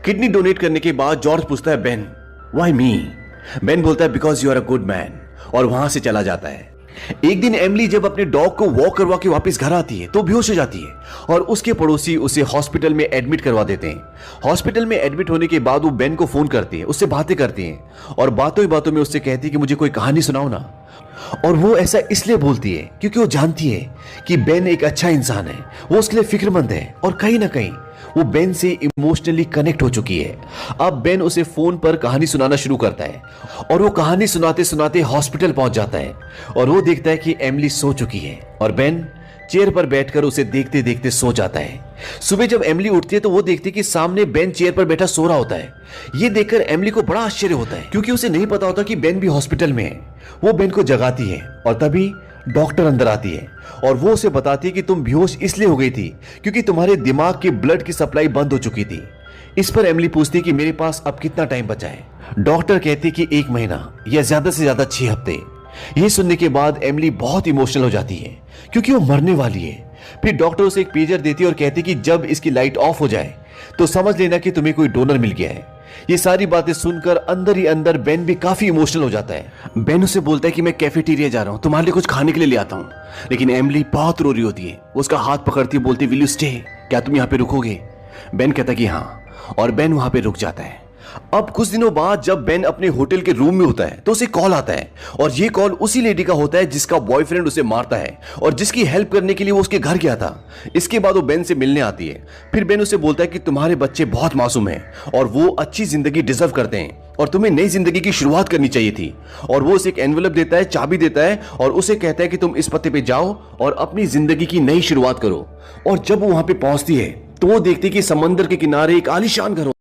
Kidney donate करने के बाद जॉर्ज पूछता है, बेन व्हाई मी? बेन बोलता है, because you are a good man, और वहां से चला जाता है। एक दिन एमिली जब अपने डॉग को वॉक करवा के वापस घर आती है तो बेहोश हो जाती है और उसके पड़ोसी उसे हॉस्पिटल में एडमिट करवा देते हैं। हॉस्पिटल में एडमिट होने के बाद वो बेन को फोन करती है, उससे बातें करती हैं और बातों ही बातों में उससे कहती है कि मुझे कोई कहानी सुनाओ ना। और वो ऐसा इसलिए बोलती है क्योंकि वो जानती है कि बेन एक अच्छा इंसान है, वो उसके लिए फिक्रमंद है और कहीं ना कहीं वो बेन से इमोशनली कनेक्ट हो चुकी है। अब बेन उसे फोन पर कहानी सुनाना शुरू करता है और वो कहानी सुनाते सुनाते हॉस्पिटल पहुंच जाता है और वो देखता है कि एमिली सो चुकी है और बेन चेयर पर बैठकर उसे देखते देखते सो जाता है। सुबह जब एमिली उठती है तो वो देखती है कि सामने बेन चेयर पर बैठा सो रहा होता है। ये देखकर एमिली को बड़ा आश्चर्य होता है क्योंकि उसे नहीं पता होता कि बेन भी हॉस्पिटल में है। वो बेन को जगाती है और तभी डॉक्टर अंदर आती है और वो उसे बताती है कि तुम बेहोश इसलिए हो गई थी क्योंकि तुम्हारे दिमाग के ब्लड की सप्लाई बंद हो चुकी थी। इस पर एमिली पूछती है कि मेरे पास अब कितना टाइम बचा है। डॉक्टर कहती है कि 1 महीना या ज्यादा से ज्यादा 6 हफ्ते। ये सुनने के बाद एमिली बहुत इमोशनल हो जाती है क्योंकि वो मरने वाली है। फिर डॉक्टर उसे एक पेजर देती है और कहती है कि जब इसकी लाइट ऑफ हो जाए तो समझ लेना कि तुम्हें कोई डोनर मिल गया है। ये सारी बातें सुनकर अंदर ही अंदर बेन भी काफी इमोशनल हो जाता है। बेन उसे बोलता है कि मैं कैफेटेरिया जा रहा हूँ, तुम्हारे लिए कुछ खाने के लिए ले आता हूँ। लेकिन एमिली बहुत रो रही होती है, वो उसका हाथ पकड़ती है, बोलती विल यू स्टे, क्या तुम यहाँ पे रुकोगे? बेन कहता है कि हाँ, और बेन वहां पे रुक जाता है। अब कुछ दिनों बाद जब बेन अपने होटल के रूम में होता है तो उसे कॉल आता है और ये कॉल उसी लेडी का होता है जिसका बॉयफ्रेंड उसे मारता है और जिसकी हेल्प करने के लिए वो उसके घर गया था। इसके बाद वो बेन से मिलने आती है। फिर बेन उसे बोलता है कि तुम्हारे बच्चे बहुत मासूम हैं और वो अच्छी जिंदगी डिजर्व करते हैं और तुम्हें नई जिंदगी की शुरुआत करनी चाहिए थी। और वो उसे एक एनवेलप देता है, चाबी देता है और उसे कहता है कि तुम इस पते पे जाओ और अपनी जिंदगी की नई शुरुआत करो। और जब वो वहां पे पहुंचती है तो वो देखती है कि समंदर के किनारे एक आलीशान घर